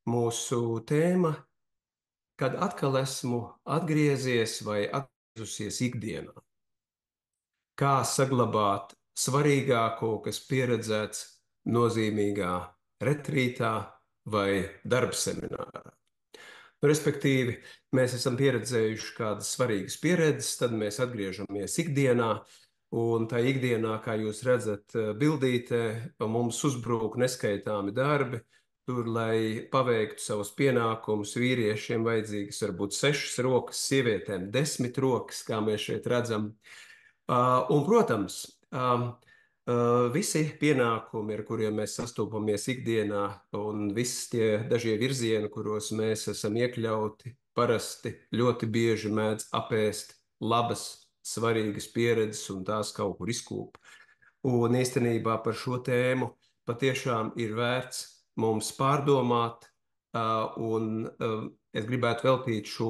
Mūsu tēma, kad atkal esmu atgriezies vai atgriezusies ikdienā. Kā saglabāt svarīgāko, kas pieredzēts nozīmīgā retrītā vai darba seminārā. Respektīvi, mēs esam pieredzējuši kādas svarīgas pieredzes, tad mēs atgriežamies ikdienā, un tā ikdienā, kā jūs redzat, bildītē, mums uzbrūk neskaitāmi darbi. Tur, lai paveiktu savus pienākumus, vīriešiem vajadzīgas varbūt 6 rokas, sievietēm 10 rokas, kā mēs šeit redzam. Protams, visi pienākumi, ar kuriem mēs sastopamies ikdienā, un visi tie dažie virzieni, kuros mēs esam iekļauti, parasti ļoti bieži mēdz apēst labas, svarīgas pieredzes un tās kaut kur izkūp. Un īstenībā par šo tēmu patiešām ir vērts mums pārdomāt, un es gribētu veltīt šo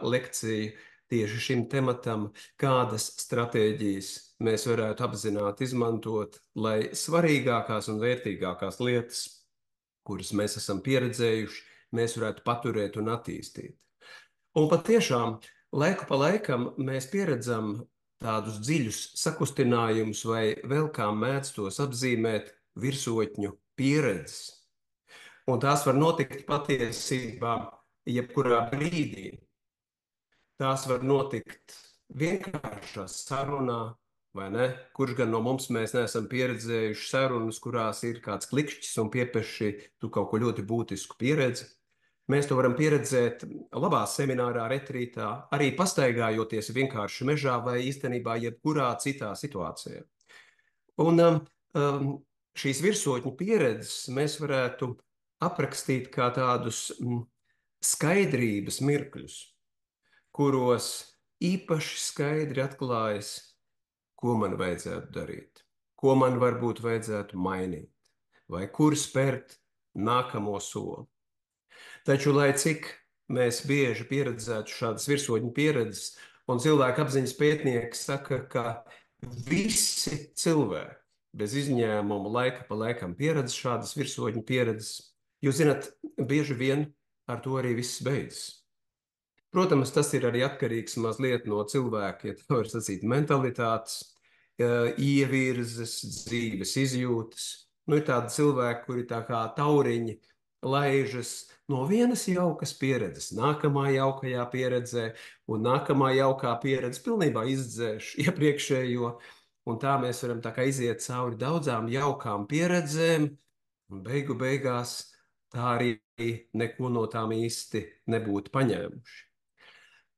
lekciju tieši šim tematam, kādas stratēģijas mēs varētu apzināti izmantot, lai svarīgākās un vērtīgākās lietas, kuras mēs esam pieredzējuši, mēs varētu paturēt un attīstīt. Un patiešām laiku pa laikam mēs pieredzam tādus dziļus sakustinājumus, vai vēl kā mēdz tos apzīmēt, virsotņu pieredzes. Un tās var notikt patiesībā jebkurā brīdī. Tās var notikt vienkāršā sarunā, vai ne? Kurš gan no mums mēs neesam pieredzējuši sarunas, kurās ir kāds klikšķis un piepešķi tu kaut ko ļoti būtisku pieredzi. Mēs to varam pieredzēt labā seminārā, retrītā, arī pastaigājoties vienkārši mežā vai īstenībā jebkurā citā situācijā. Un šīs virsotņu pieredzes mēs varētu aprakstīt kā tādus skaidrības mirkļus, kuros īpaši skaidri atklājas, ko man vajadzētu darīt, ko man varbūt vajadzētu mainīt, vai kur spērt nākamo soli. Taču, lai cik mēs bieži pieredzētu šādas virsotņu pieredzes, un cilvēku apziņas pētnieki saka, ka visi cilvēki bez izņēmuma laika pa laikam pieredz šādas virsotņu pieredzes, jūs zināt, bieži vien ar to arī viss beidzas. Protams, tas ir arī atkarīgs mazliet no cilvēka, ja tā var sacīt, mentalitātes, ievirzes, dzīves izjūtas. Nu, ir tādi cilvēki, kuri tā kā tauriņi laižas no vienas jaukas pieredzes, nākamā jaukajā pieredzē, un nākamā jaukā pieredze pilnībā izdzēš iepriekšējo, un tā mēs varam tā kā iziet cauri daudzām jaukām pieredzēm, un beigu beigās tā arī neko no tām īsti nebūtu paņēmuši.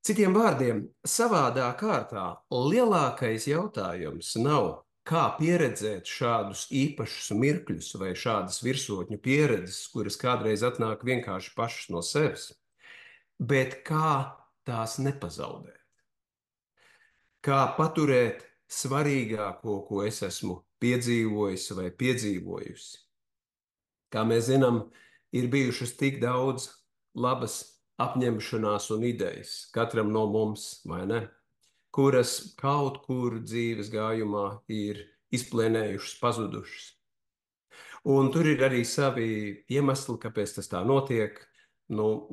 Citiem vārdiem, savādā kārtā lielākais jautājums nav, kā pieredzēt šādus īpašus mirkļus vai šādas virsotņu pieredzes, kuras kādreiz atnāk vienkārši pašas no sevis, bet kā tās nepazaudēt. Kā paturēt svarīgāko, ko es esmu piedzīvojis vai piedzīvojusi. Kā mēs zinām, ir bijušas tik daudz labas apņemšanās un idejas katram no mums, vai ne? Kuras kaut kur dzīves gājumā ir izplēnējušas, pazudušas. Un tur ir arī savi iemesli, kāpēc tas tā notiek. Nu,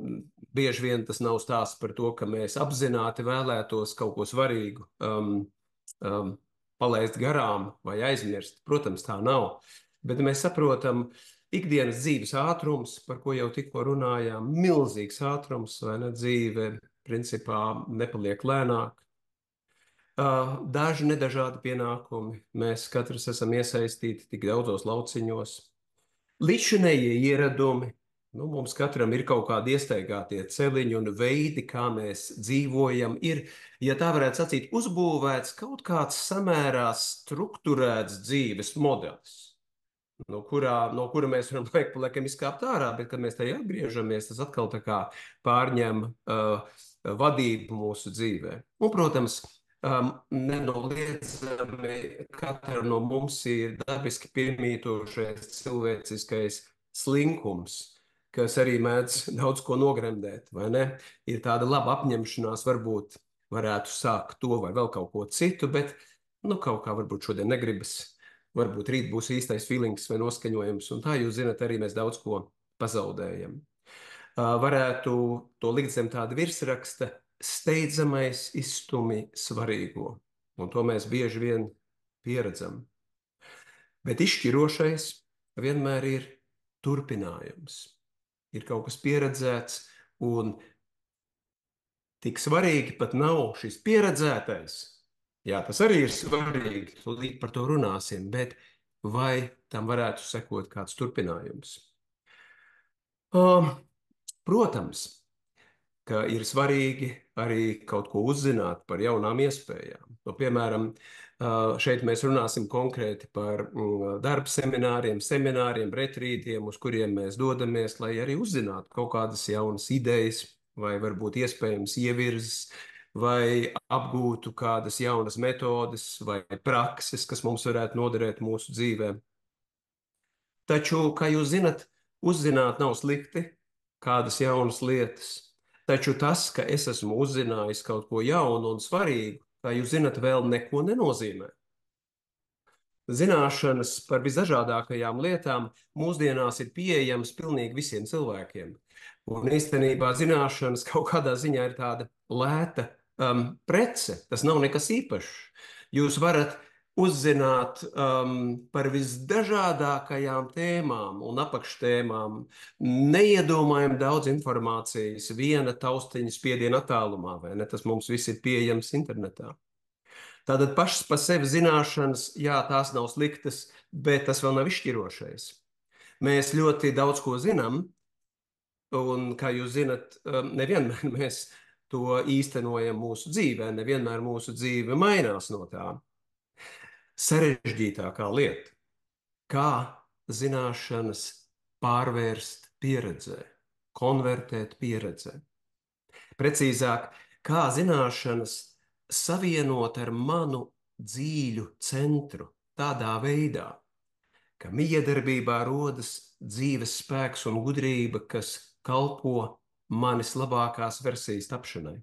bieži vien tas nav stāsts par to, ka mēs apzināti vēlētos kaut ko svarīgu palaist garām vai aizmirst. Protams, tā nav. Bet mēs saprotam, ikdienas dzīves ātrums, par ko jau tikko runājām, milzīgs ātrums, vai ne, dzīve principā nepaliek lēnāk. Daži nedažādi pienākumi. Mēs katrs esam iesaistīti tik daudzos lauciņos. Līdzšinējie ieradumi. Nu, mums katram ir kaut kādi iestaigātie celiņi un veidi, kā mēs dzīvojam. Ir, ja tā varētu sacīt, uzbūvēts kaut kāds samērā strukturēts dzīves modelis, no kura mēs varam laiku pa laikam izkāpt ārā, bet, kad mēs tajā atgriežamies, tas atkal tā kā pārņem vadību mūsu dzīvē. Un, protams, nenoliedzami katram no mums ir dabiski piemītošais cilvēciskais slinkums, kas arī mēdz daudz ko nogremdēt, vai ne? Ir tāda laba apņemšanās, varbūt varētu sākt to vai vēl kaut ko citu, bet nu, kaut kā varbūt šodien negribas. Varbūt rīt būs īstais feelings vai noskaņojums, un tā jūs zinat, arī mēs daudz ko pazaudējam. Varētu to likt zem tāda virsraksta steidzamais izstumi svarīgo. Un to mēs bieži vien pieredzam. Bet izšķirošais vienmēr ir turpinājums. Ir kaut kas pieredzēts, un tik svarīgi pat nav šis pieredzētais. Jā, tas arī ir svarīgi, tūlīt par to runāsim, bet vai tam varētu sekot kāds turpinājums? Um, Protams, ka ir svarīgi arī kaut ko uzzināt par jaunām iespējām. Nu, piemēram, šeit mēs runāsim konkrēti par darba semināriem, retrītiem, uz kuriem mēs dodamies, lai arī uzzinātu kaut kādas jaunas idejas, vai varbūt iespējams ievirzes, vai apgūtu kādas jaunas metodes vai prakses, kas mums varētu noderēt mūsu dzīvēm. Taču, kā jūs zinat, uzzināt nav slikti, kādas jaunas lietas. Taču tas, ka es esmu uzzinājis kaut ko jaunu un svarīgu, kā jūs zinat, vēl neko nenozīmē. Zināšanas par visdažādākajām lietām mūsdienās ir pieejamas pilnīgi visiem cilvēkiem. Un īstenībā zināšanas kaut kādā ziņā ir tāda lēta prece. Tas nav nekas īpašs. Jūs varat uzzināt par visdažādākajām tēmām un apakštēmām, neiedomājami daudz informācijas viena taustiņa spiediena attālumā, vai ne? Tas mums viss ir pieejams internetā. Tātad pašas par sevi zināšanas, jā, tās nav sliktas, bet tas vēl nav izšķirošais. Mēs ļoti daudz ko zinām, un, kā jūs zinat, nevienmēr mēs to īstenojam mūsu dzīvē, nevienmēr mūsu dzīve mainās no tā. Sarežģītākā lieta, kā zināšanas pārvērst pieredzē, konvertēt pieredzē. Precīzāk, kā zināšanas savienot ar manu dzīļu centru tādā veidā, ka miedarbībā rodas dzīves spēks un gudrība, kas kalpo manis labākās versijas tapšanai.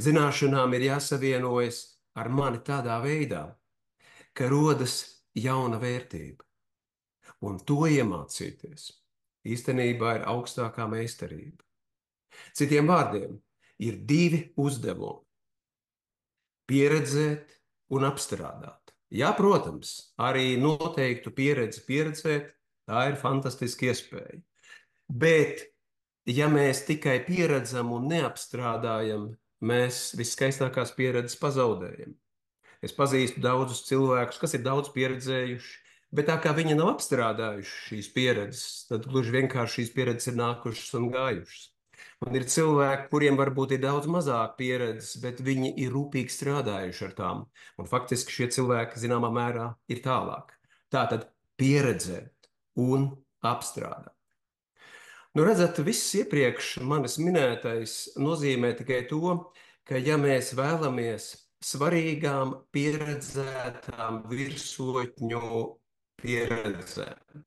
Zināšanām ir jāsavienojas ar mani tādā veidā, ka rodas jauna vērtība, un to iemācīties īstenībā ir augstākā meistarība. Citiem vārdiem, ir divi uzdevumi - pieredzēt un apstrādāt. Jā, protams, arī noteiktu pieredzi pieredzēt, tā ir fantastiska iespēja. Bet, ja mēs tikai pieredzam un neapstrādājam, mēs viskaistākās pieredzes pazaudējam. Es pazīstu daudzus cilvēkus, kas ir daudz pieredzējuši, bet tā kā viņi nav apstrādājuši šīs pieredzes, tad gluži vienkārši šīs pieredzes ir nākušas un gājušas. Un ir cilvēki, kuriem varbūt ir daudz mazāk pieredzes, bet viņi ir rūpīgi strādājuši ar tām. Un faktiski šie cilvēki zināmā mērā ir tālāk. Tātad pieredzēt un apstrādāt. Nu, redzat, viss iepriekš manis minētais nozīmē tikai to, ka ja mēs vēlamies svarīgām pieredzētām virsotņu pieredzēm,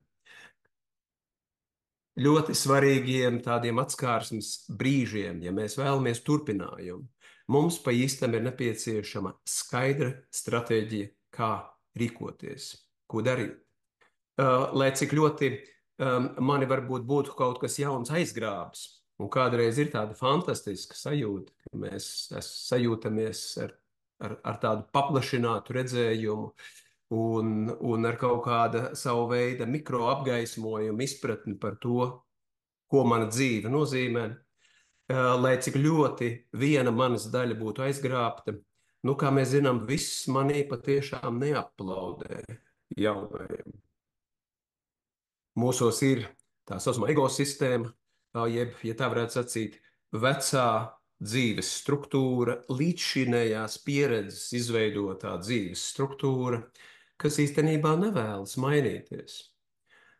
ļoti svarīgiem tādiem atskārsmes brīžiem, ja mēs vēlamies turpinājumu, mums pa īstam ir nepieciešama skaidra stratēģija, kā rīkoties, ko darīt. Lai cik ļoti mani varbūt būtu kaut kas jauns aizgrābs, un kādreiz ir tāda fantastiska sajūta, ka mēs sajūtamies ar tādu paplašinātu redzējumu, un ar kaut kāda savu veidu mikroapgaismojumu izpratni par to, ko mana dzīve nozīmē, lai cik ļoti viena manas daļa būtu aizgrābta. Nu, kā mēs zinām, viss manī patiešām neaplaudē jaunajiem. Mūsos ir tā saucamā ego sistēma, jeb, ja tā varētu sacīt, vecā dzīves struktūra, līdzšinējās pieredzes izveidotā dzīves struktūra, kas īstenībā nevēlas mainīties.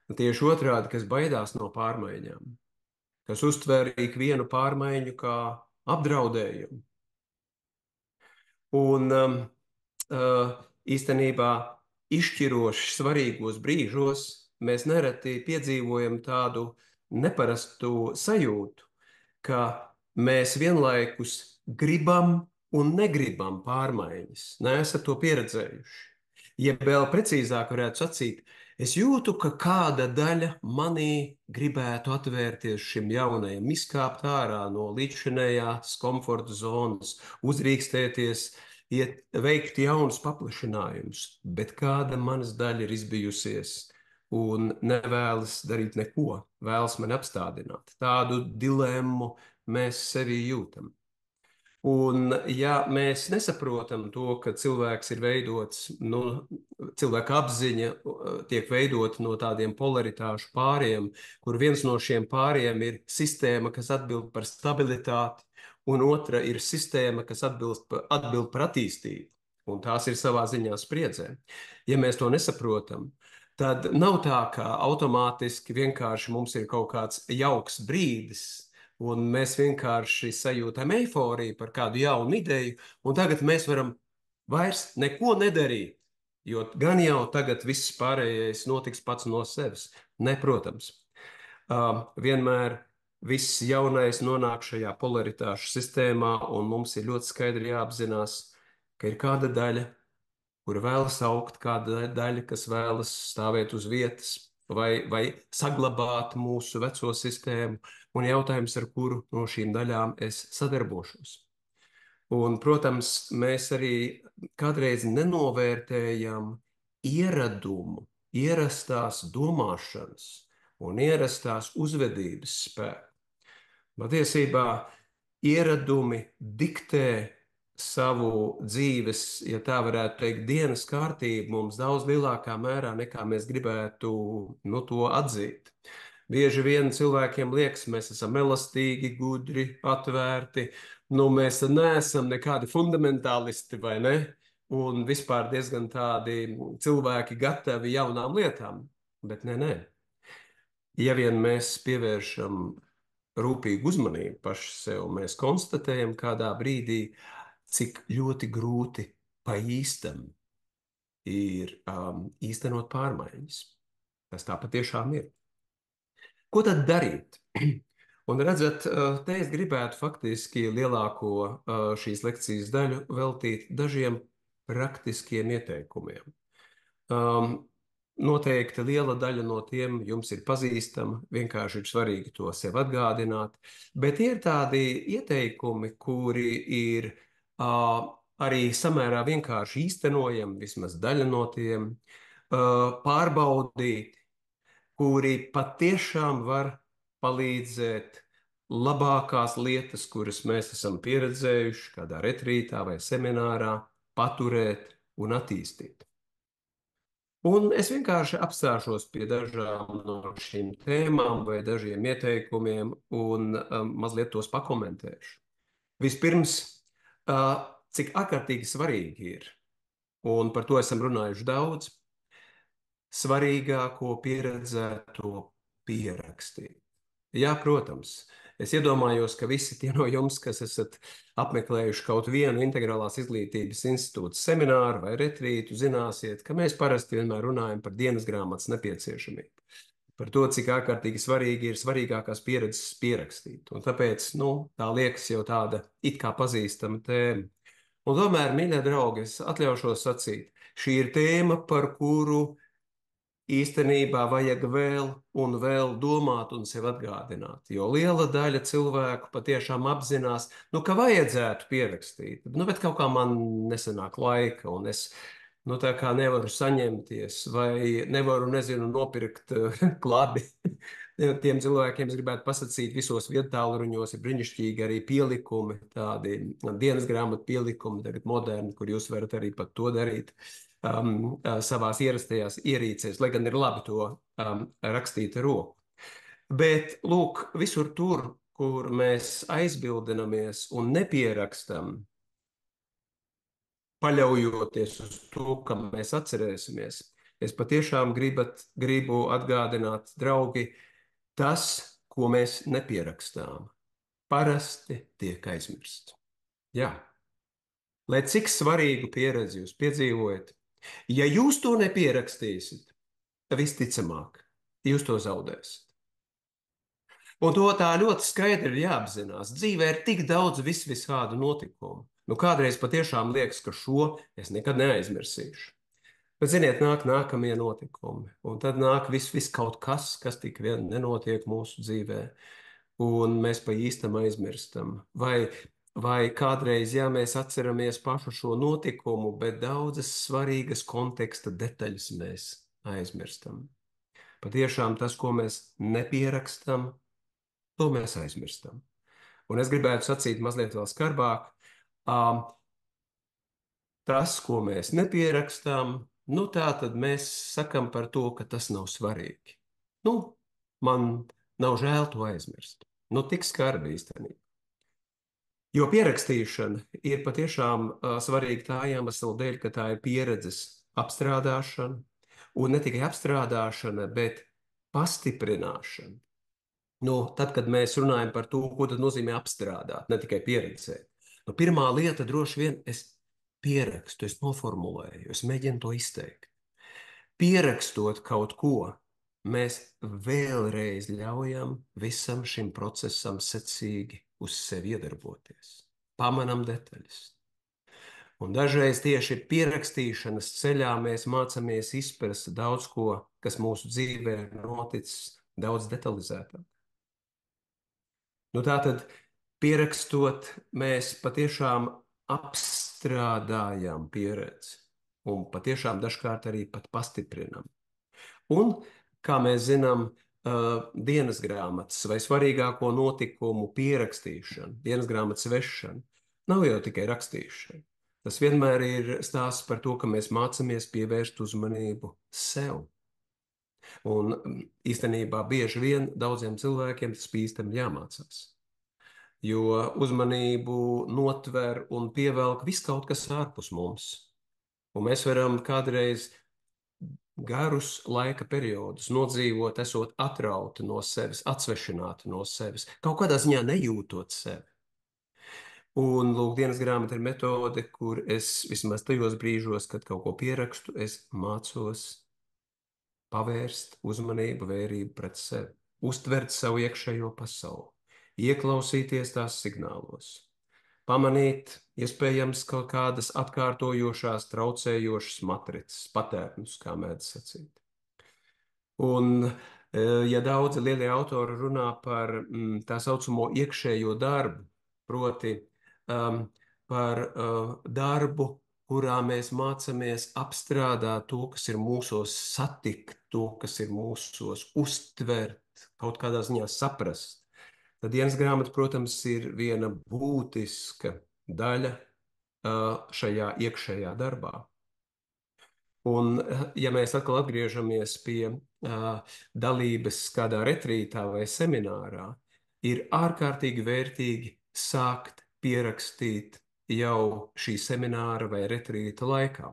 Tieši otrādi, kas baidās no pārmaiņām, kas uztver ikvienu pārmaiņu kā apdraudējumu. Un īstenībā izšķiroši svarīgos brīžos mēs nereti piedzīvojam tādu neparastu sajūtu, ka mēs vienlaikus gribam un negribam pārmaiņas. Neesat to pieredzējuši. Ja vēl precīzāk varētu sacīt, Es jūtu, ka kāda daļa manī gribētu atvērties šim jaunajam, izkāpt ārā no līdzšinējās komforta zonas, uzrīkstēties, veikt jaunus paplašinājumus, bet kāda manas daļa ir izbijusies un nevēlas darīt neko, vēlas mani apstādināt. Tādu dilemmu mēs sevī jūtam. Un, ja mēs nesaprotam to, ka cilvēks ir veidots, nu, cilvēka apziņa tiek veidota no tādiem polaritāšu pāriem, kur viens no šiem pāriem ir sistēma, kas atbild par stabilitāti, un otra ir sistēma, kas atbild par attīstību. Un tās ir savā ziņā spriedzē. Ja mēs to nesaprotam, tad nav tā, ka automātiski vienkārši mums ir kaut kāds jauks brīdis, un mēs vienkārši sajūtam eiforiju par kādu jaunu ideju, un tagad mēs varam vairs neko nedarīt, jo gan jau tagad viss pārējais notiks pats no sevis. Ne, protams. Vienmēr viss jaunais nonāk šajā polaritāšu sistēmā, un mums ir ļoti skaidri jāapzinās, ka ir kāda daļa, kura vēlas augt, kāda daļa, kas vēlas stāvēt uz vietas vai saglabāt mūsu veco sistēmu, un jautājums, ar kuru no šīm daļām es sadarbošos. Un, protams, mēs arī kādreiz nenovērtējam ieradumu, ierastās domāšanas un ierastās uzvedības spēku. Patiesībā ieradumi diktē savu dzīves, ja tā varētu teikt, dienas kārtību mums daudz lielākā mērā nekā mēs gribētu to atzīt. Bieži vien cilvēkiem liekas, mēs esam elastīgi, gudri, atvērti, mēs neesam nekādi fundamentālisti, vai ne? Un vispār diezgan tādi cilvēki gatavi jaunām lietām, bet nē. Ja vien mēs pievēršam rūpīgu uzmanību paši sev, mēs konstatējam kādā brīdī, cik ļoti grūti pa īstam ir īstenot pārmaiņas. Tas tā patiešām ir. Ko tad darīt? Un redzat, te es gribētu faktiski lielāko šīs lekcijas daļu veltīt dažiem praktiskiem ieteikumiem. Noteikti liela daļa no tiem jums ir pazīstama, vienkārši ir svarīgi to sev atgādināt, bet ir tādi ieteikumi, kuri ir arī samērā vienkārši īstenojami, vismaz daļa no tiem, pārbaudīti, kuri patiešām var palīdzēt labākās lietas, kuras mēs esam pieredzējuši kādā retrītā vai seminārā, paturēt un attīstīt. Un es vienkārši apstāšos pie dažām no šīm tēmām vai dažiem ieteikumiem un mazliet tos pakomentēšu. Vispirms, cik ārkārtīgi svarīgi ir, un par to esam runājuši daudz, svarīgāko pieredzēto pierakstīt. Jā, protams. Es iedomājos, ka visi tie no jums, kas esat apmeklējuši kaut vienu integrālās izglītības institūta semināru vai retrītu, zināsiet, ka mēs parasti vienmēr runājam par dienas grāmatas nepieciešamību. Par to, cik ārkārtīgi svarīgi ir svarīgākās pieredzes pierakstīt. Un tāpēc, tā liekas jau tāda it kā pazīstama tēma. Un tomēr, mīļie draugi, es atļaušos sacīt, šī ir tēma, par kuru īstenībā vajag vēl un vēl domāt un sev atgādināt, jo liela daļa cilvēku patiešām apzinās, ka vajadzētu pierakstīt, bet kaut kā man nesanāk laika, un es tā kā nevaru saņemties, vai nevaru, nopirkt klābi. Tiem cilvēkiem es gribētu pasakīt, visos viedtālruņos ir brīnišķīgi arī pielikumi, tādi dienas grāmatu pielikumi, tagad moderni, kur jūs varat arī pat to darīt savās ierastajās ierīcēs, lai gan ir labi to rakstīt ar roku. Bet, lūk, visur tur, kur mēs aizbildinamies un nepierakstam, paļaujoties uz to, ka mēs atcerēsimies, es patiešām gribu atgādināt, draugi, tas, ko mēs nepierakstām, parasti tiek aizmirsts. Jā. Lai cik svarīgu pieredzi jūs piedzīvojat, ja jūs to nepierakstīsiet, visticamāk, jūs to zaudēsiet. Un to tā ļoti skaidri ir jāapzinās. Dzīvē ir tik daudz visādu notikumu. Kādreiz patiešām liekas, ka šo es nekad neaizmirsīšu. Bet, ziniet, nāk nākamie notikumi, un tad nāk viss kaut kas, kas tik vien nenotiek mūsu dzīvē, un mēs pa īstam aizmirstam. Vai kādreiz, jā, mēs atceramies pašu šo notikumu, bet daudzas svarīgas konteksta detaļas mēs aizmirstam. Patiešām tas, ko mēs nepierakstam, to mēs aizmirstam. Un es gribētu sacīt mazliet vēl skarbāk. Um, Tas, ko mēs nepierakstām, nu tā tad mēs sakam par to, ka tas nav svarīgi. Nu, man nav žēl to aizmirst. Nu, tik skarbi īstenībā. Jo pierakstīšana ir patiešām svarīga tā iemesla dēļ, ka tā ir pieredzes apstrādāšana, un ne tikai apstrādāšana, bet pastiprināšana. Nu, tad, kad mēs runājam par to, ko tad nozīmē apstrādāt, ne tikai pieredzēt. Nu, pirmā lieta droši vien es pierakstu, es noformulēju, es mēģinu to izteikt. Pierakstot kaut ko, mēs vēlreiz ļaujam visam šim procesam secīgi uz sevi iedarboties. Pamanām detaļas. Un dažreiz tieši pierakstīšanas ceļā mēs mācāmies izprast daudz ko, kas mūsu dzīvē ir noticis daudz detalizētāk. Nu, tā tad pierakstot, mēs patiešām apstrādājam pieredzi un patiešām dažkārt arī pat pastiprinam. Un, kā mēs zinām, dienas grāmatas vai svarīgāko notikumu pierakstīšana, dienas grāmatas vešana, nav jau tikai rakstīšana. Tas vienmēr ir stāsts par to, ka mēs mācāmies pievērst uzmanību sev. Un īstenībā bieži vien daudziem cilvēkiem tas bīstami jāmācās. Jo uzmanību notver un pievelk viss kaut kas ārpus mums. Un mēs varam kādreiz garus laika periodus nodzīvot, esot atrauti no sevis, atsvešināti no sevis, kaut kādā ziņā nejūtot sevi. Un, lūk, dienas grāmata ir metode, kur es vismaz tajos brīžos, kad kaut ko pierakstu, es mācos pavērst uzmanību, vērību pret sevi, uztvert savu iekšējo pasauli, ieklausīties tās signālos, pamanīt, iespējams, kaut kādas atkārtojošās, traucējošas matricas, patērnus, kā mēdz sacīt. Un, ja daudzi lielie autori runā par tā saucamo iekšējo darbu, proti par darbu, kurā mēs mācāmies apstrādāt to, kas ir mūsos, satikt to, kas ir mūsos, uztvert, kaut kādā ziņā saprast, tad dienas grāmata, protams, ir viena būtiska daļa šajā iekšējā darbā. Un, ja mēs atkal atgriežamies pie dalības kādā retrītā vai seminārā, ir ārkārtīgi vērtīgi sākt pierakstīt jau šī semināra vai retrīta laikā.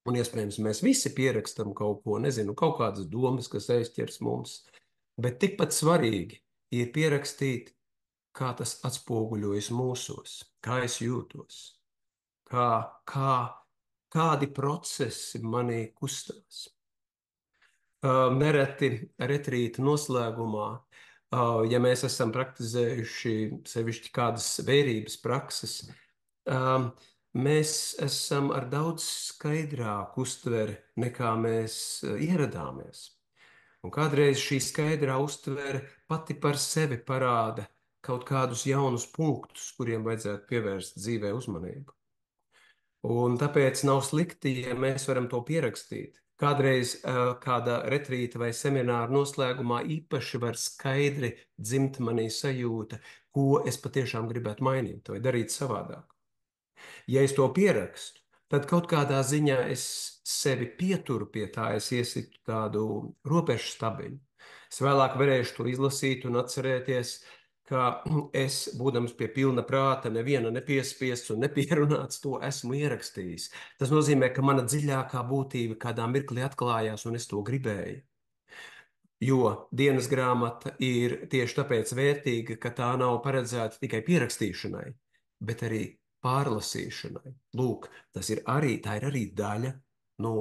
Un iespējams, mēs visi pierakstam kaut ko, nezinu, kaut kādas domas, kas aizķers mums, bet tikpat svarīgi ir pierakstīt, kā tas atspoguļojas mūsos, kā es jūtos, kā, kā, kādi procesi manī kustās. Nereti retrīta noslēgumā, ja mēs esam praktizējuši sevišķi kādas vērības prakses, mēs esam ar daudz skaidrāku uztveri, nekā mēs ieradāmies. Un kādreiz šī skaidrā uztvere pati par sevi parāda kaut kādus jaunus punktus, kuriem vajadzētu pievērst dzīvē uzmanību. Un tāpēc nav slikti, ja mēs varam to pierakstīt. Kādreiz kāda retrīta vai semināra noslēgumā īpaši var skaidri dzimt manī sajūta, ko es patiešām gribētu mainīt vai darīt savādāk. Ja es to pierakstu, tad kaut kādā ziņā es sevi pieturu pie tā, es iesitu tādu robežu stabiņu. Es vēlāk varēšu to izlasīt un atcerēties, ka es, būdams pie pilna prāta, neviena nepiespiests un nepierunāts, to esmu ierakstījis. Tas nozīmē, ka mana dziļākā būtība kādā mirklī atklājās, un es to gribēju. Jo dienas grāmata ir tieši tāpēc vērtīga, ka tā nav paredzēta tikai pierakstīšanai, bet arī pārlasīšanai. Lūk, tā ir arī daļa no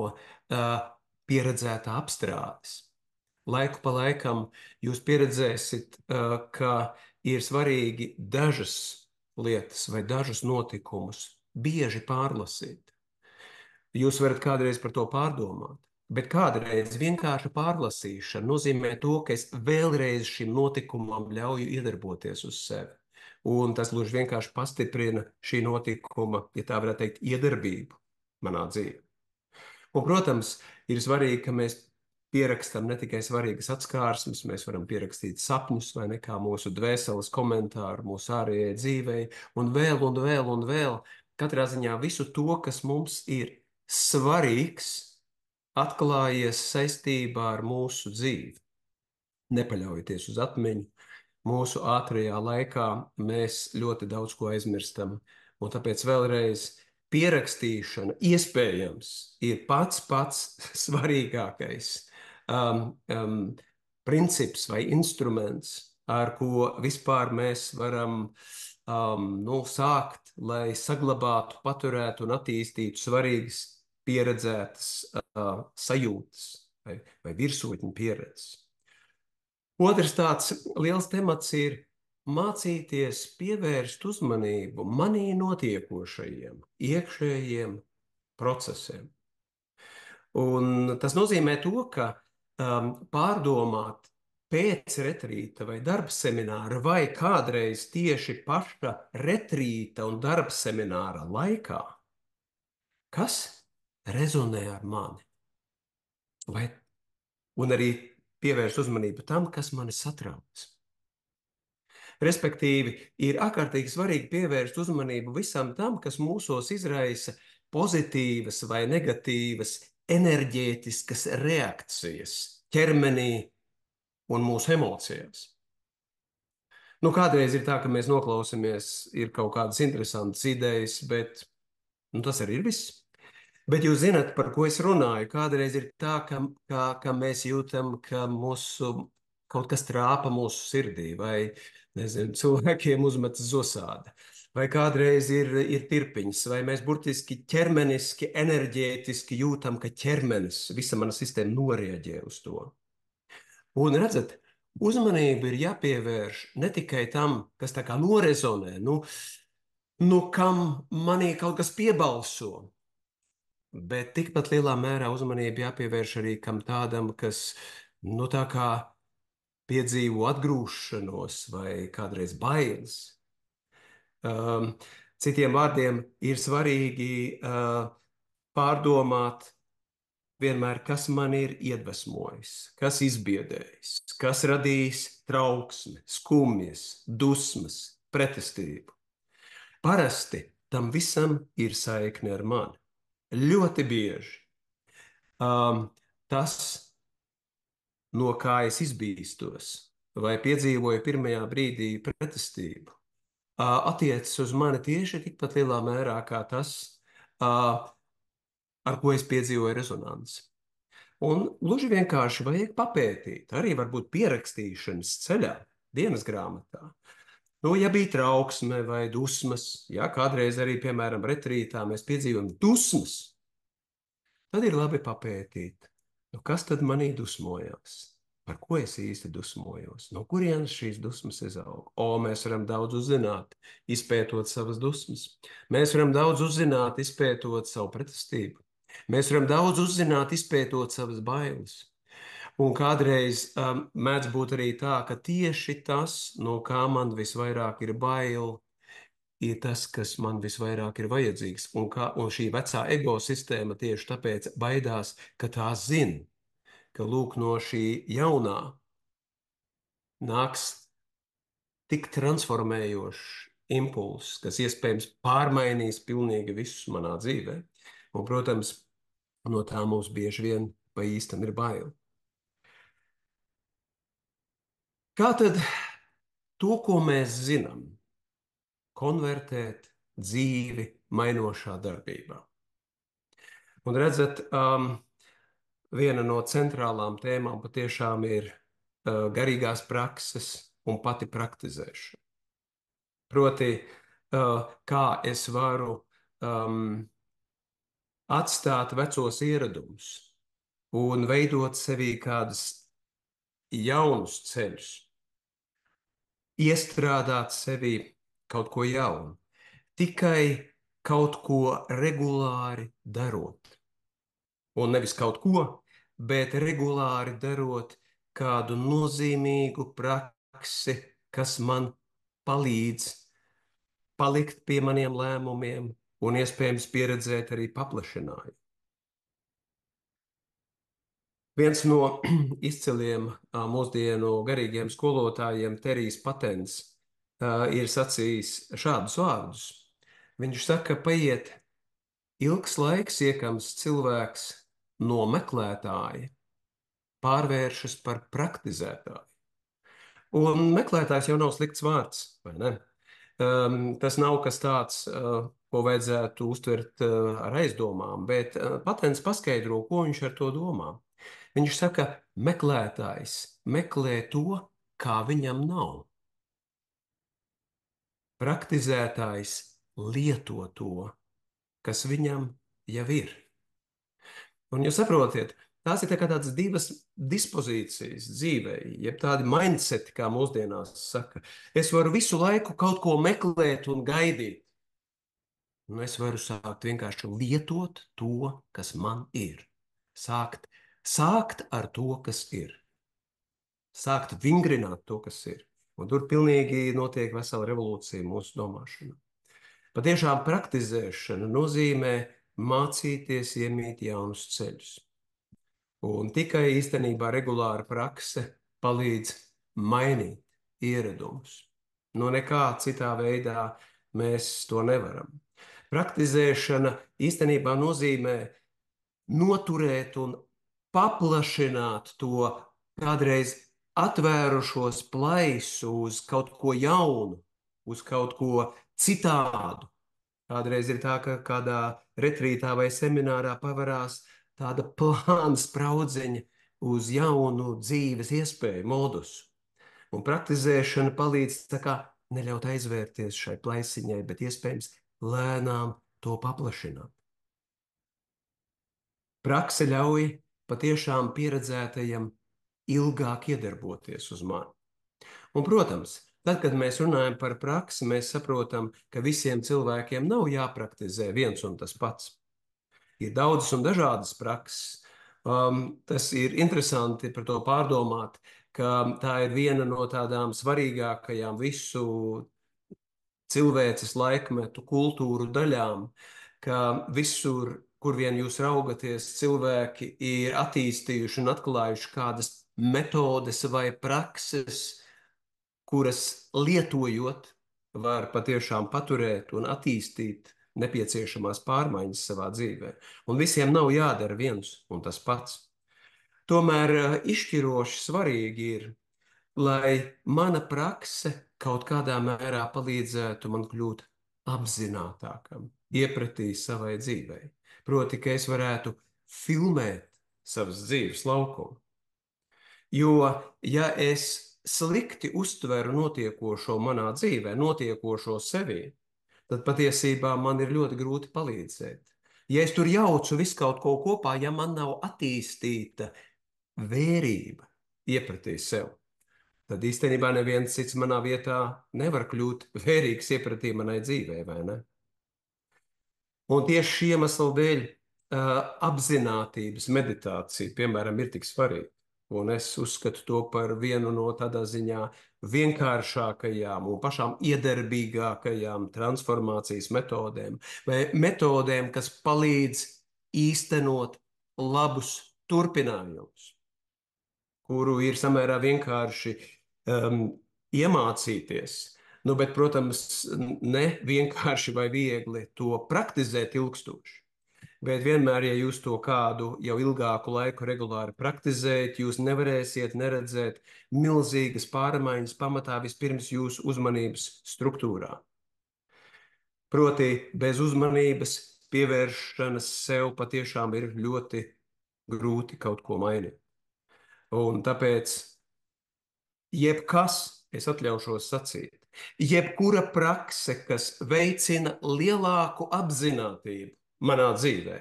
pieredzētā apstrādes. Laiku pa laikam jūs pieredzēsiet, ka ir svarīgi dažas lietas vai dažus notikumus bieži pārlasīt. Jūs varat kādreiz par to pārdomāt. Bet kādreiz vienkārša pārlasīšana nozīmē to, ka es vēlreiz šim notikumam ļauju iedarboties uz sevi. Un tas gluži vienkārši pastiprina šī notikuma, ja tā varētu teikt, iedarbību manā dzīvē. Un, protams, ir svarīgi, ka mēs pierakstam ne tikai svarīgas atskārsmes, mēs varam pierakstīt sapņus vai nekā mūsu dvēseles komentāru, mūsu ārējai dzīvei, un vēl, un vēl, un vēl. Katrā ziņā visu to, kas mums ir svarīgs, atklājies saistībā ar mūsu dzīvi. Nepaļaujieties uz atmiņu. Mūsu ātrajā laikā mēs ļoti daudz ko aizmirstam, un tāpēc vēlreiz pierakstīšana iespējams ir pats svarīgākais princips vai instruments, ar ko vispār mēs varam nu, sākt, lai saglabātu, paturētu un attīstītu svarīgas pieredzētas sajūtas vai virsotņu pieredzes. Otrs tāds liels temats ir mācīties pievērst uzmanību manī notiekošajiem, iekšējiem procesiem. Un tas nozīmē to, ka pārdomāt pēc retrīta vai darba semināra vai kādreiz tieši paša retrīta un darba semināra laikā, kas rezonē ar mani, vai, un arī pievērst uzmanību tam, kas mani satrauc. Respektīvi, ir ārkārtīgi svarīgi pievērst uzmanību visam tam, kas mūsos izraisa pozitīvas vai negatīvas enerģētiskas reakcijas ķermenī un mūsu emocijās. Nu, kādreiz ir tā, ka mēs noklausāmies, ir kaut kādas interesantas idejas, bet nu, tas arī ir viss. Bet jūs zināt, par ko es runāju. Kādreiz ir tā, ka mēs jūtam, ka mūsu kaut kas trāpa mūsu sirdī, vai nezinu, cilvēkiem uzmetas zosāde. Vai kādreiz ir tirpiņas, vai mēs burtiski ķermeniski, enerģētiski jūtam, ka ķermenis, visa mana sistēma norēģē uz to. Un redzat, uzmanība ir jāpievērš ne tikai tam, kas tā kā norezonē, kam manī kaut kas piebalso, bet tikpat lielā mērā uzmanība jāpievērš arī kam tādam, kas, nu tā kā piedzīvo atgrūšanos vai kādreiz bailes. Citiem vārdiem ir svarīgi pārdomāt vienmēr, kas man ir iedvesmojis, kas izbiedējis, kas radījis trauksmi, skumjas, dusmas, pretestību. Parasti tam visam ir saikne ar mani. Ļoti bieži tas, no kā es izbīstos vai piedzīvoju pirmajā brīdī pretestību, attiecas uz mani tieši tikpat lielā mērā kā tas, ar ko es piedzīvoju rezonanci. Un gluži vienkārši vajag papētīt, arī varbūt pierakstīšanas ceļā, dienas grāmatā. Nu, ja bija trauksme vai dusmas, ja kādreiz arī, piemēram, retrītā mēs piedzīvojam dusmas, tad ir labi papētīt, nu, kas tad manī dusmojās, par ko es īsti dusmojos, no kurienes šīs dusmas izaug. O, mēs varam daudz uzzināt, izpētot savas dusmas. Mēs varam daudz uzzināt, izpētot savu pretestību. Mēs varam daudz uzzināt, izpētot savas bailes. Un kādreiz mēdz būt arī tā, ka tieši tas, no kā man visvairāk ir bail, ir tas, kas man visvairāk ir vajadzīgs. Un šī vecā ego sistēma tieši tāpēc baidās, ka tā zina, ka lūk no šī jaunā nāks tik transformējošs impulss, kas iespējams pārmainīs pilnīgi visus manā dzīvē. Un, protams, no tā mums bieži vien pa īstam ir bail. Kā tad to, ko mēs zinām, konvertēt dzīvi mainošā darbībā? Un redzat, viena no centrālām tēmām patiešām ir garīgās prakses un pati praktizēšana. Proti, kā es varu atstāt vecos ieradumus un veidot sevī kādus jaunus ceļus, iestrādāt sevī kaut ko jaunu, tikai kaut ko regulāri darot. Un nevis kaut ko, bet regulāri darot kādu nozīmīgu praksi, kas man palīdz palikt pie maniem lēmumiem un iespējams pieredzēt arī paplašinājumu. Viens no izciliem mūsdienu garīgiem skolotājiem, Terijs Patens, ir sacījis šādus vārdus. Viņš saka, paiet ilgs laiks, iekams cilvēks no meklētāja pārvēršas par praktizētāju. Un meklētājs jau nav slikts vārds, vai ne? Tas nav kas tāds, ko vajadzētu uztvert ar aizdomām, bet Patents paskaidro, ko viņš ar to domā. Viņš saka, meklētājs meklē to, kā viņam nav. Praktizētājs lieto to, kas viņam jau ir. Un jūs saprotiet, tās ir tā kā tādas divas dispozīcijas dzīvē, jeb tādi mindseti, kā mūsdienās saka. Es varu visu laiku kaut ko meklēt un gaidīt. Un es varu sākt vienkārši lietot to, kas man ir. Sākt ar to, kas ir. Sākt vingrināt to, kas ir. Un tur pilnīgi notiek vesela revolūcija mūsu domāšanā. Patiešām praktizēšana nozīmē mācīties iemīt jaunus ceļus. Un tikai īstenībā regulāra prakse palīdz mainīt ieradumus. No nekā citā veidā mēs to nevaram. Praktizēšana īstenībā nozīmē noturēt un paplašināt to kādreiz atvērušos plaisu uz kaut ko jaunu, uz kaut ko citādu. Kādreiz ir tā, ka kādā retrītā vai seminārā pavarās tāda plāna spraudzeņa uz jaunu dzīves iespēju modusu. Un praktizēšana palīdz tā kā neļaut aizvērties šai plaisiņai, bet iespējams lēnām to paplašināt. Prakse ļauj patiešām pieredzētajam ilgāk iedarboties uz mani. Un, protams, tad, kad mēs runājam par praksi, mēs saprotam, ka visiem cilvēkiem nav jāpraktizē viens un tas pats. Ir daudzas un dažādas prakses. Tas ir interesanti par to pārdomāt, ka tā ir viena no tādām svarīgākajām visu cilvēces laikmetu kultūru daļām, ka visur, kur vien jūs raugaties, cilvēki ir attīstījuši un atklājuši kādas metodes vai prakses, kuras lietojot, var patiešām paturēt un attīstīt nepieciešamās pārmaiņas savā dzīvē. Un visiem nav jādara viens un tas pats. Tomēr izšķiroši svarīgi ir, lai mana prakse kaut kādā mērā palīdzētu man kļūt apzinātākam, iepratī savai dzīvei. Proti, ka es varētu filmēt savas dzīves laukumu. Jo, ja es slikti uztveru notiekošo manā dzīvē, notiekošo sevī, tad patiesībā man ir ļoti grūti palīdzēt. Ja es tur jaucu visu kaut ko kopā, ja man nav attīstīta vērība iepratī sev, tad īstenībā neviens cits manā vietā nevar kļūt vērīgs iepratī manai dzīvē, vai ne? Un tieši šī iemesla dēļ apzinātības meditācija, piemēram, ir tik svarīga. Un es uzskatu to par vienu no tādā ziņā vienkāršākajām un pašām iedarbīgākajām transformācijas metodēm, vai metodēm, kas palīdz īstenot labus turpinājumus, kuru ir samērā vienkārši iemācīties. Nu, bet, protams, ne vienkārši vai viegli to praktizēt ilgstoši. Bet vienmēr, ja jūs to kādu jau ilgāku laiku regulāri praktizējat, jūs nevarēsiet neredzēt milzīgas pārmaiņas pamatā vispirms jūsu uzmanības struktūrā. Proti, bez uzmanības pievēršanas sev patiešām ir ļoti grūti kaut ko mainīt. Un tāpēc jebkas, es atļaušos sacīt, jebkura prakse, kas veicina lielāku apzinātību manā dzīvē,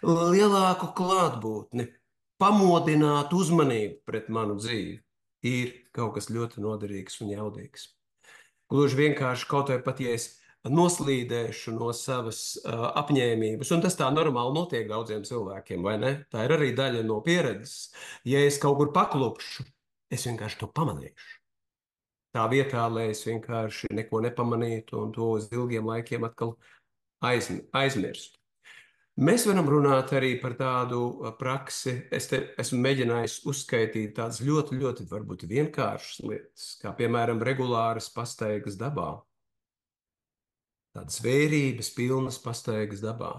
lielāku klātbūtni, pamodināt uzmanību pret manu dzīvi, ir kaut kas ļoti noderīgs un jaudīgs. Gluži vienkārši kaut vai pat, ja es noslīdēšu no savas apņēmības. Un tas tā normāli notiek daudziem cilvēkiem, vai ne? Tā ir arī daļa no pieredzes. Ja es kaut kur paklupšu, es vienkārši to pamanīšu. Tā vietā, lai es vienkārši neko nepamanītu un to uz ilgiem laikiem atkal aizmirstu. Mēs varam runāt arī par tādu praksi. Es te esmu mēģinājis uzskaitīt tādas ļoti, ļoti varbūt vienkāršas lietas, kā piemēram regulāras pastaigas dabā. Tādas vērības pilnas pastaigas dabā.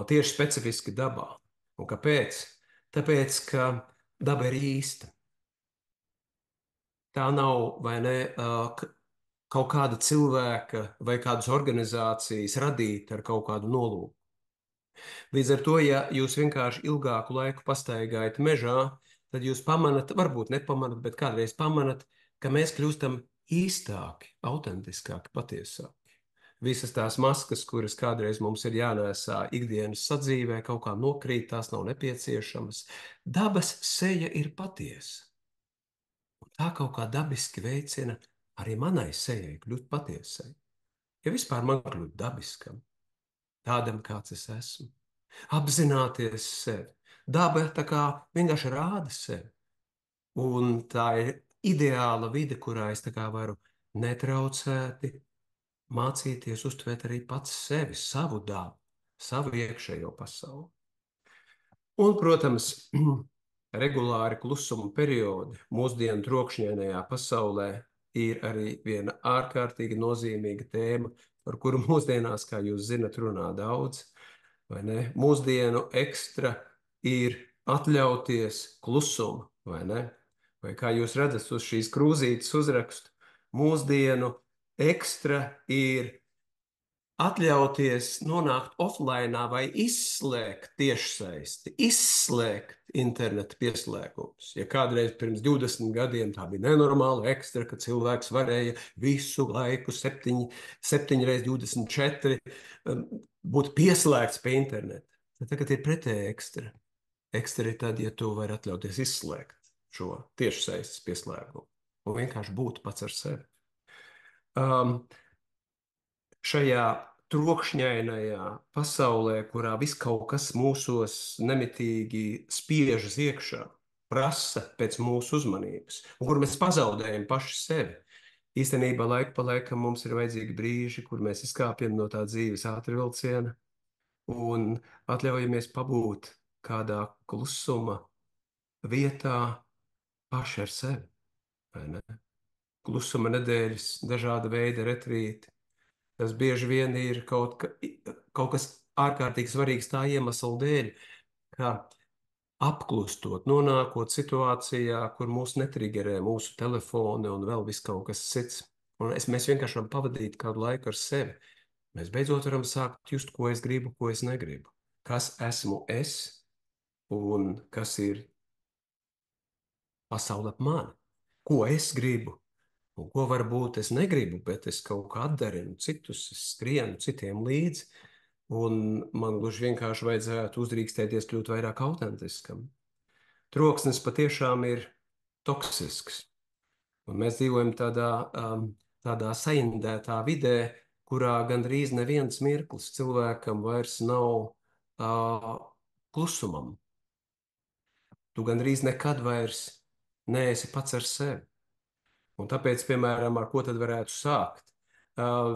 Tieši specifiski dabā. Un kāpēc? Tāpēc, ka daba ir īsta. Tā nav, vai ne, kaut kāda cilvēka vai kādas organizācijas radīta ar kaut kādu nolūku. Līdz ar to, ja jūs vienkārši ilgāku laiku pastaigājat mežā, tad jūs pamanat, varbūt nepamanat, bet kādreiz pamanat, ka mēs kļūstam īstāki, autentiskāki, patiesāki. Visas tās maskas, kuras kādreiz mums ir jānēsā ikdienas sadzīvē, kaut kā nokrīt, tās nav nepieciešamas. Dabas seja ir patiesa. Un tā kaut kā dabiski veicina arī manai sejai kļūt patiesai. Ja vispār man kļūt dabiskam, tādam, kāds es esmu. Apzināties sevi. Daba tā kā vienkārši rāda sevi. Un tā ir ideāla vide, kurā es tā kā varu netraucēti mācīties uztvert arī pats sevi, savu dabu, savu iekšējo pasauli. Un, protams, regulāri klusuma periodi mūsdienu trokšņainajā pasaulē ir arī viena ārkārtīgi nozīmīga tēma, par kuru mūsdienās, kā jūs zinat, runā daudz. Vai ne? Mūsdienu ekstra ir atļauties klusumu, vai ne? Vai kā jūs redzat uz šīs krūzītes uzrakstu, mūsdienu ekstra ir atļauties nonākt offline vai izslēgt tiešsaisti, izslēgt interneta pieslēgumus. Ja kādreiz pirms 20 gadiem tā bija nenormāla ekstra, ka cilvēks varēja visu laiku 7 reizes 24 būt pieslēgts pie interneta, tad tagad ir pretēji ekstra. Ekstra ir tad, ja tu vari atļauties izslēgt šo tiešsaistes pieslēgumu un vienkārši būt pats ar sevi. Šajā trokšņainajā pasaulē, kurā viss kaut kas mūsos nemitīgi spiežas iekšā, prasa pēc mūsu uzmanības, un kur mēs pazaudējam paši sevi. Īstenībā laiku pa laikam mums ir vajadzīgi brīži, kur mēs izkāpjam no tā dzīves ātrvilciena un atļaujamies pabūt kādā klusuma vietā paši ar sevi, vai ne? Klusuma nedēļas, dažāda veida retrīti. Tas bieži vien ir kaut kas ārkārtīgi svarīgs tā iemesla dēļ, ka apklustot, nonākot situācijā, kur mūs netrigerē mūsu telefoni un vēl viss kaut kas cits. Mēs vienkārši varam pavadīt kādu laiku ar sevi. Mēs beidzot varam sākt just, ko es gribu, ko es negribu. Kas esmu es un kas ir pasaule ap mani? Ko es gribu? Un ko varbūt es negribu, bet es kaut kā atdarinu citus, es skrienu citiem līdzi, un man gluži vienkārši vajadzētu uzdrīkstēties kļūt vairāk autentiskam. Troksnis patiešām ir toksisks, un mēs dzīvojam tādā saindētā vidē, kurā gandrīz neviens mirklis cilvēkam vairs nav klusumam. Tu gandrīz nekad vairs neesi pats ar sevi. Un tāpēc, piemēram, ar ko tad varētu sākt?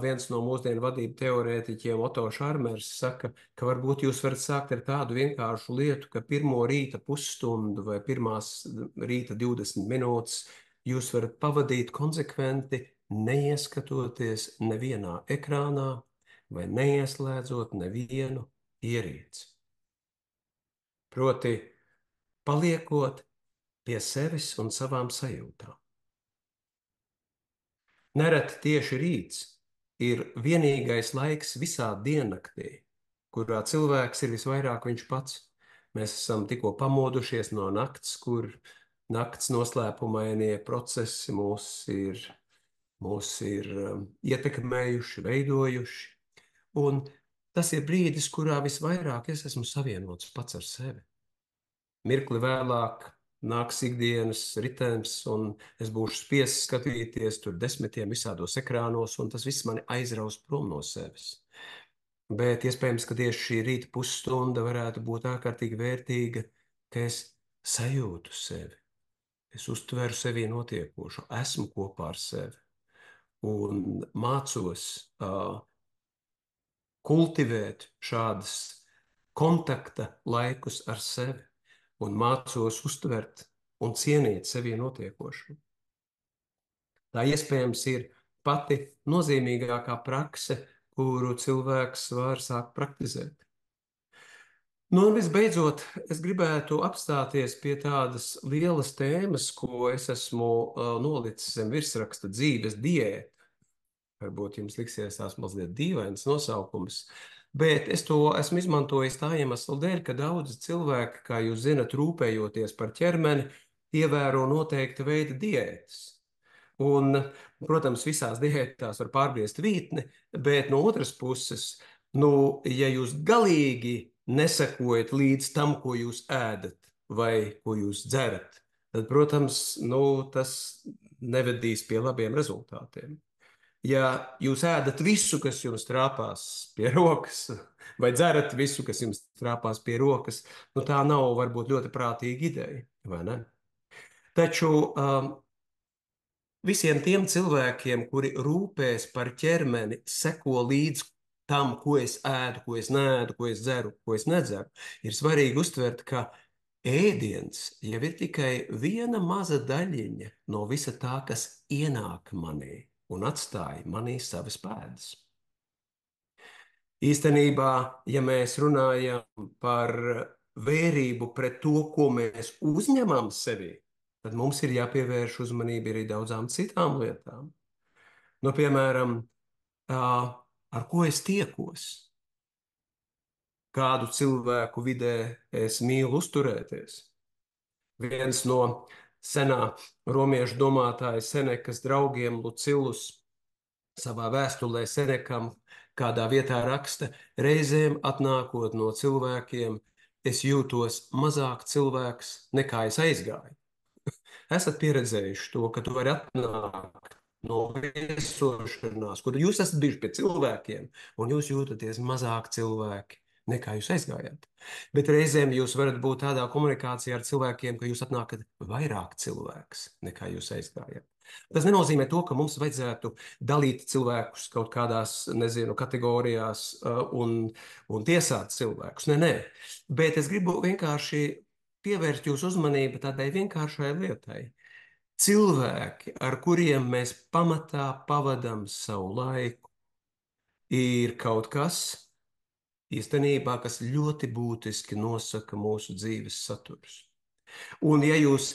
Viens no mūsdienu vadību teorētiķiem, Oto Šarmers, saka, ka varbūt jūs varat sākt ar tādu vienkāršu lietu, ka pirmo rīta pusstundu vai pirmās rīta 20 minūtes jūs varat pavadīt konsekventi, neieskatoties nevienā ekrānā vai neieslēdzot nevienu ierīci. Proti, paliekot pie sevis un savām sajūtām. Nereti tieši rīts ir vienīgais laiks visā diennaktī, kurā cilvēks ir visvairāk viņš pats. Mēs esam tikko pamodušies no nakts, kur nakts noslēpumainie procesi mūs ir ietekmējuši, veidojuši. Un tas ir brīdis, kurā visvairāk es esmu savienots pats ar sevi. Mirkli vēlāk nāks ikdienas ritens, un es būšu spiests skatīties tur desmitiem visādos ekrānos, un tas viss mani aizraus prom no sevis. Bet iespējams, ka tieši šī rīta pusstunda varētu būt ārkārtīgi vērtīga, ka es sajūtu sevi, es uztveru sevī notiekošo, esmu kopā ar sevi un mācos kultivēt šādas kontakta laikus ar sevi un mācos uztvert un cienīt sevī notiekošo. Tā iespējams ir pati nozīmīgākā prakse, kuru cilvēks var sākt praktizēt. Nu, un visbeidzot, es gribētu apstāties pie tādas lielas tēmas, ko es esmu nolicis zem virsraksta dzīves diēta. Varbūt jums liksies tās mazliet dīvains nosaukums, bet es to esmu izmantojis tā iemesla dēļ, ka daudzi cilvēki, kā jūs zinat, rūpējoties par ķermeni, ievēro noteikta veida diētas. Un, protams, visās diētās var pārgriezt vītni, bet no otras puses, nu, ja jūs galīgi nesekojat līdz tam, ko jūs ēdat vai ko jūs dzerat, tad, protams, nu, tas nevedīs pie labiem rezultātiem. Ja jūs ēdat visu, kas jums trāpās pie rokas, vai dzerat visu, kas jums trāpās pie rokas, nu tā nav varbūt ļoti prātīga ideja, vai ne? Taču visiem tiem cilvēkiem, kuri rūpēs par ķermeni, seko līdz tam, ko es ēdu, ko es neēdu, ko es dzeru, ko es nedzeru, ir svarīgi uztvert, ka ēdiens jau ir tikai viena maza daļiņa no visa tā, kas ienāk manī un atstāja manī savas pēdas. Īstenībā, ja mēs runājam par vērību pret to, ko mēs uzņemam sevī, tad mums ir jāpievērš uzmanība arī daudzām citām lietām. Nu, piemēram, ar ko es tiekos, kādu cilvēku vidē es mīlu uzturēties. Viens no senā romiešu domātāja Senekas draugiem Lucilus savā vēstulē Senekam kādā vietā raksta: reizēm atnākot no cilvēkiem, es jūtos mazāk cilvēks nekā es aizgāju. Esat pieredzējuši to, ka tu vari atnākt no viesošanās, kur jūs esat bijuši pie cilvēkiem, un jūs jūtaties mazāk cilvēki nekā jūs aizgājāt. Bet reizēm jūs varat būt tādā komunikācijā ar cilvēkiem, ka jūs atnākat vairāk cilvēks nekā jūs aizgājāt. Tas nenozīmē to, ka mums vajadzētu dalīt cilvēkus kaut kādās, nezinu, kategorijās un tiesāt cilvēkus. Nē, nē. Bet es gribu vienkārši pievērst jūsu uzmanību tādai vienkāršai lietai. Cilvēki, ar kuriem mēs pamatā pavadām savu laiku, ir kaut kas īstenībā, kas ļoti būtiski nosaka mūsu dzīves saturs. Un ja jūs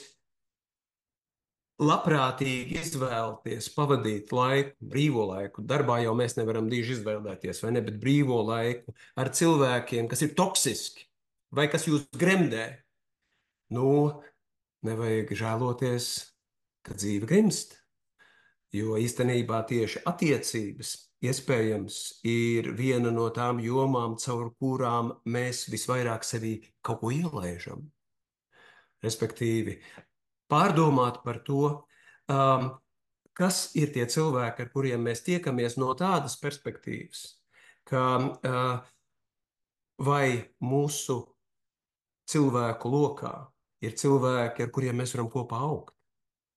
labprātīgi izvēlaties pavadīt laiku, brīvo laiku, darbā jau mēs nevaram diži izvēlēties, vai ne, bet brīvo laiku ar cilvēkiem, kas ir toksiski vai kas jūs gremdē, nu, nevajag žēloties, ka dzīve grimst. Jo īstenībā tieši attiecības iespējams ir viena no tām jomām, caur kurām mēs visvairāk sevī kaut ko ielaižam. Respektīvi, pārdomāt par to, kas ir tie cilvēki, ar kuriem mēs tiekamies no tādas perspektīvas, ka vai mūsu cilvēku lokā ir cilvēki, ar kuriem mēs varam kopā augt.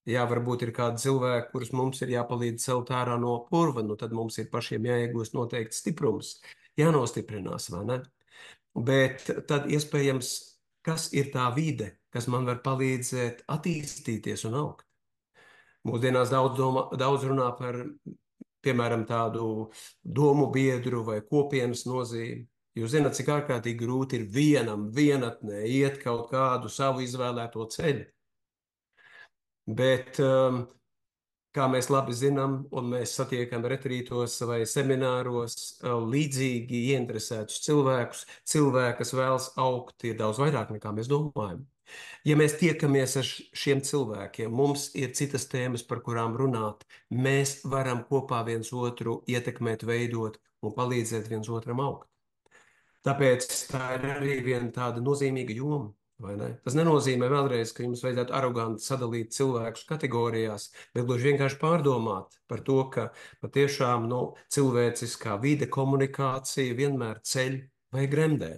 Jā, varbūt ir kādi cilvēki, kurus mums ir jāpalīdz celt ārā no purva, nu tad mums ir pašiem jāiegūst noteikti stiprums, jānostiprinās, vai ne? Bet tad iespējams, kas ir tā vide, kas man var palīdzēt attīstīties un augt? Mūsdienās daudz runā par, piemēram, tādu domu biedru vai kopienas nozīmi. Jūs zināt, cik ārkārtīgi grūti ir vienam vienatnē iet kaut kādu savu izvēlēto ceļu. Bet, kā mēs labi zinām, un mēs satiekam retrītos vai semināros, līdzīgi ieinteresētus cilvēkus, cilvēki, kas vēlas augt, ir daudz vairāk nekā mēs domājam. Ja mēs tiekamies ar šiem cilvēkiem, mums ir citas tēmas, par kurām runāt. Mēs varam kopā viens otru ietekmēt, veidot un palīdzēt viens otram augt. Tāpēc tā ir arī viena tāda nozīmīga joma, vai ne? Tas nenozīmē vēlreiz, ka jums vajadzētu aroganti sadalīt cilvēkus kategorijās, bet gluži vienkārši pārdomāt par to, ka patiešām nu, cilvēciskā vide, komunikācija vienmēr ceļ vai gremdē.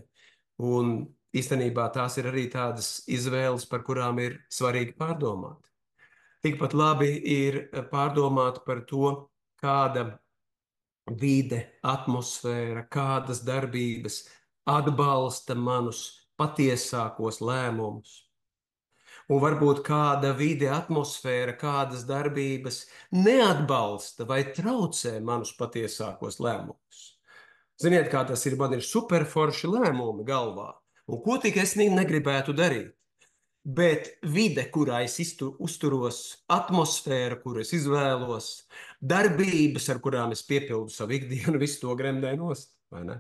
Un īstenībā tās ir arī tādas izvēles, par kurām ir svarīgi pārdomāt. Tikpat labi ir pārdomāt par to, kāda vide, atmosfēra, kādas darbības atbalsta manus patiesākos lēmumus. Un varbūt kāda vide, atmosfēra, kādas darbības neatbalsta vai traucē manus patiesākos lēmumus. Ziniet, kā tas ir, man ir superforši lēmumi galvā, un ko tik es negribētu darīt. Bet vide, kurā es uzturos, atmosfēra, kuru es izvēlos, darbības, ar kurām es piepildu savu ikdienu, visu to gremdē nost, vai ne?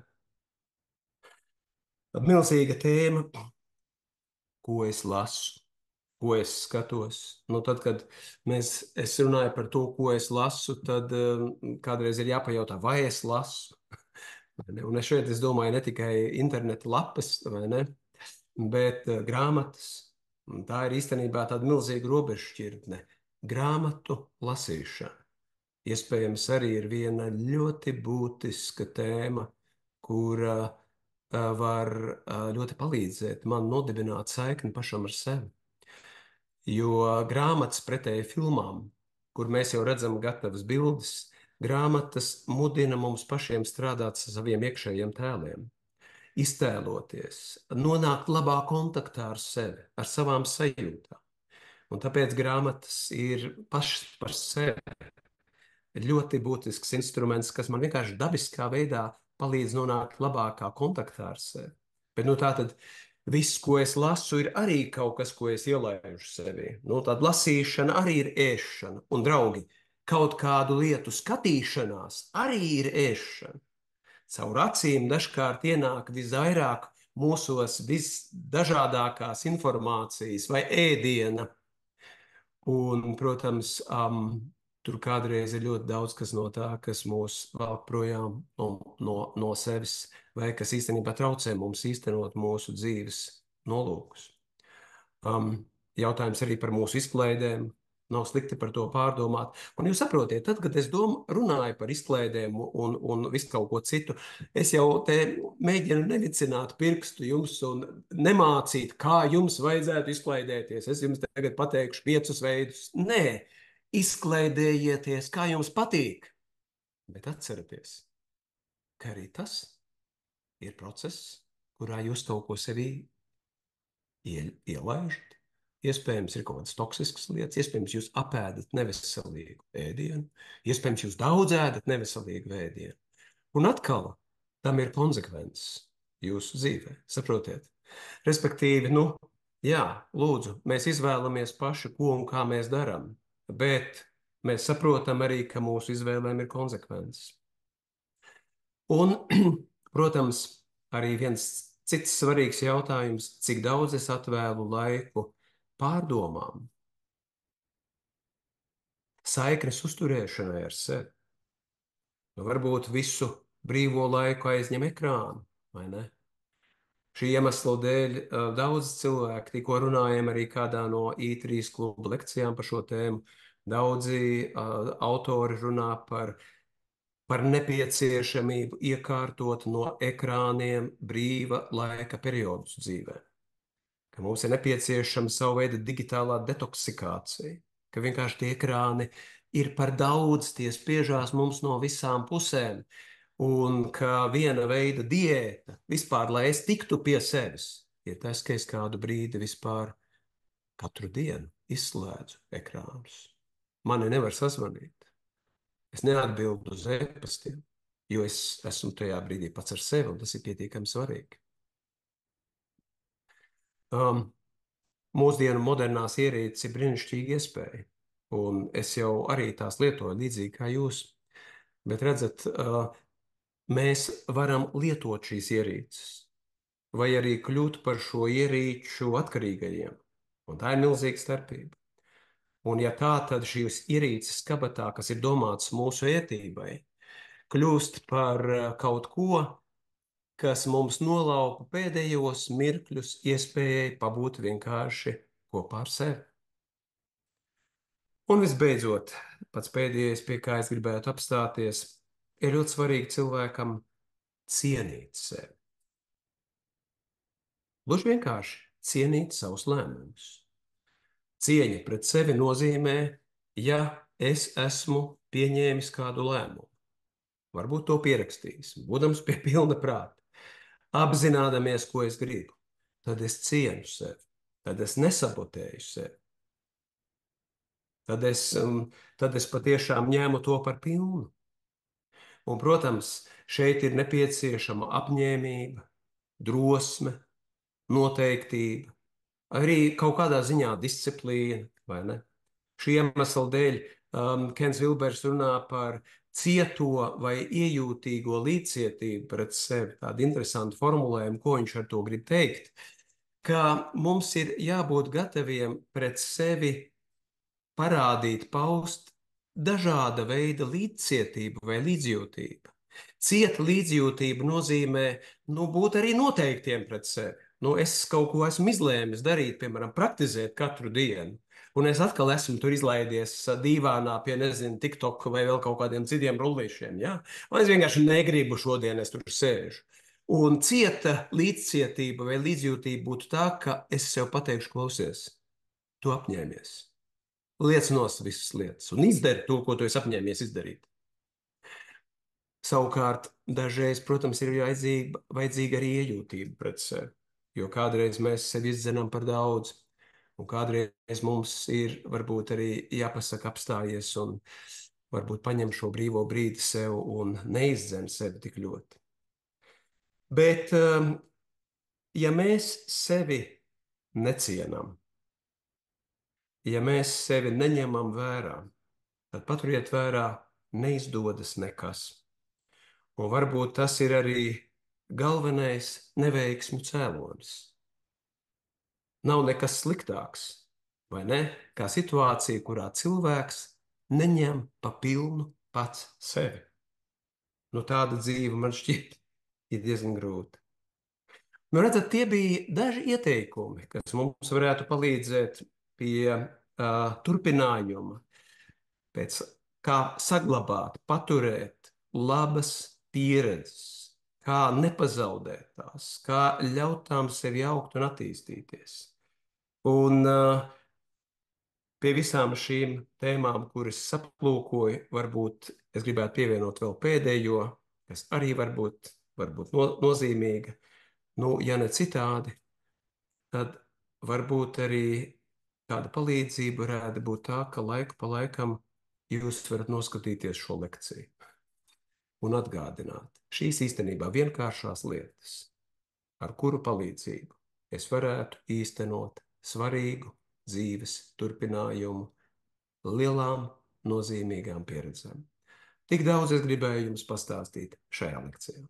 Tad milzīga tēma, ko es lasu, ko es skatos. Nu, tad, kad es runāju par to, ko es lasu, tad kādreiz ir jāpajautā, vai es lasu. Vai ne? Un es šeit es domāju ne tikai interneta lapas, vai ne? Bet grāmatas. Un tā ir īstenībā tāda milzīga robežšķirtne. Grāmatu lasīšana. Iespējams, arī ir viena ļoti būtiska tēma, kura var ļoti palīdzēt man nodibināt saikni pašam ar sevi. Jo grāmatas pretēji filmām, kur mēs jau redzam gatavas bildes, grāmatas mudina mums pašiem strādāt ar saviem iekšējiem tēliem, iztēloties, nonākt labā kontaktā ar sevi, ar savām sajūtām. Un tāpēc grāmatas ir pašas par sevi ļoti būtisks instruments, kas man vienkārši dabiskā veidā palīdz nonākt labākā kontaktā ar sevi. Bet nu, tā tad viss, ko es lasu, ir arī kaut kas, ko es ielaidu sevī. Nu, tāda lasīšana arī ir ēšana. Un, draugi, kaut kādu lietu skatīšanās arī ir ēšana. Caur acīm dažkārt ienāk visvairāk mūsos visdažādākās informācijas vai ēdiena. Un, protams, tur kādreiz ir ļoti daudz kas no tā, kas mūs velk projām no sevis, vai kas īstenībā traucē mums īstenot mūsu dzīves nolūkus. Jautājums arī par mūsu izklaidēm. Nav slikti par to pārdomāt. Un jūs saprotiet, tad, kad es runāju par izklaidēm un visu kaut ko citu, es jau te mēģinu nevicināt pirkstu jums un nemācīt, kā jums vajadzētu izklaidēties. Es jums tagad pateikšu 5 veidus. Nē, izklaidējieties, kā jums patīk. Bet atcerieties, ka arī tas ir process, kurā jūs kaut ko sevī ielaižat. Iespējams, ir kaut kādas toksiskas lietas, iespējams, jūs apēdat neveselīgu ēdienu, iespējams, jūs daudz ēdat neveselīgu ēdienu. Un atkal tam ir konsekvences jūsu dzīvē, saprotiet? Respektīvi, nu, jā, lūdzu, mēs izvēlamies paši, ko un kā mēs darām, bet mēs saprotam arī, ka mūsu izvēlēm ir konsekvences. Un, protams, arī viens cits svarīgs jautājums, cik daudz es atvēlu laiku pārdomām, saiknes uzturēšanai ar sevi. Nu, varbūt visu brīvo laiku aizņem ekrānu, vai ne? Šī iemesla dēļ daudz cilvēku, tikko runājam arī kādā no I3 kluba lekcijām par šo tēmu, daudzi autori runā par nepieciešamību iekārtot no ekrāniem brīva laika periodus dzīvē. Ka mums ir nepieciešama sava veida digitālā detoksikācija, ka vienkārši tie ekrāni ir par daudz, tie spiežās mums no visām pusēm, un ka viena veida diēta vispār, lai es tiktu pie sevis, ir tas, ka es kādu brīdi vispār katru dienu izslēdzu ekrānus. Mani nevar sazvanīt. Es neatbildu uz e-pastiem, jo es esmu tajā brīdī pats ar sevi, un tas ir pietiekami svarīgi. Mūsdienu modernās ierīces ir brīnišķīga iespēja, un es jau arī tās lietoju līdzīgi kā jūs. Bet redzat, mēs varam lietot šīs ierīces, vai arī kļūt par šo ierīču atkarīgajiem. Un tā ir milzīga starpība. Un ja tā, tad šīs ierīces kabatā, kas ir domātas mūsu ētībai, kļūst par kaut ko, kas mums nolaupa pēdējos mirkļus iespējai pabūt vienkārši kopā ar sevi. Un visbeidzot, pats pēdējais, pie kā es gribētu apstāties, ir ļoti svarīgi cilvēkam cienīt sevi. Gluži vienkārši cienīt savus lēmumus. Cieņa pret sevi nozīmē, ja es esmu pieņēmis kādu lēmumu, varbūt to pierakstījis, būdams pie pilna prāta, apzināmies, ko es gribu, tad es cienu sevi, tad es nesabotēju sevi, tad es patiešām ņēmu to par pilnu. Un, protams, šeit ir nepieciešama apņēmība, drosme, noteiktība, arī kaut kādā ziņā disciplīna, vai ne? Šī iemesla dēļ Kens Vilbers runā par cieto vai iejūtīgo līdzcietību pret sevi. Tāda interesanta formulējuma, ko viņš ar to grib teikt, ka mums ir jābūt gataviem pret sevi parādīt, paust dažāda veida līdzcietību vai līdzjūtību. Cieta līdzjūtība nozīmē, būt arī noteiktiem pret sevi. Es kaut ko esmu izlēmis darīt, piemēram, praktizēt katru dienu. Un es atkal esmu tur izlaidies dīvānā pie, nezinu, TikTok vai vēl kaut kādiem citiem rullīšiem. Ja? Vai es vienkārši negribu šodien, es tur sēžu. Un cieta līdzcietība vai līdzjūtība būtu tā, ka es sev pateikšu, klausies, tu apņēmies. Liec nost visas lietas un izdari to, ko tu esi apņēmies izdarīt. Savukārt, dažreiz, protams, ir vajadzīga arī iejūtība pret sevi, jo kādreiz mēs sevi izdzenam par daudz, un kādreiz mums ir varbūt arī jāpasaka apstājies un varbūt paņem šo brīvo brīdi sev un neizdzen sevi tik ļoti. Bet, ja mēs sevi necienam, ja mēs sevi neņemam vērā, tad paturiet vērā, neizdodas nekas. Un varbūt tas ir arī galvenais neveiksmu cēlonis. Nav nekas sliktāks, vai ne, kā situācija, kurā cilvēks neņem pa pilnu pats sevi. Tāda dzīve man šķiet ir diezgan grūta. Redzat, tie bija daži ieteikumi, kas mums varētu palīdzēt pie turpinājuma, pēc kā saglabāt, paturēt labas pieredzes, kā nepazaudēt tās, kā ļaut tām sevi augt un attīstīties. Un pie visām šīm tēmām, kuras saplūkoju, varbūt es gribētu pievienot vēl pēdējo, kas arī varbūt nozīmīga. Ja ne citādi, tad varbūt arī kāda palīdzība varētu būt tā, ka laiku pa laikam jūs varat noskatīties šo lekciju un atgādināt šīs īstenībā vienkāršās lietas, ar kuru palīdzību es varētu īstenot svarīgu dzīves turpinājumu lielām, nozīmīgām pieredzēm. Tik daudz es gribēju jums pastāstīt šajā lekcijā.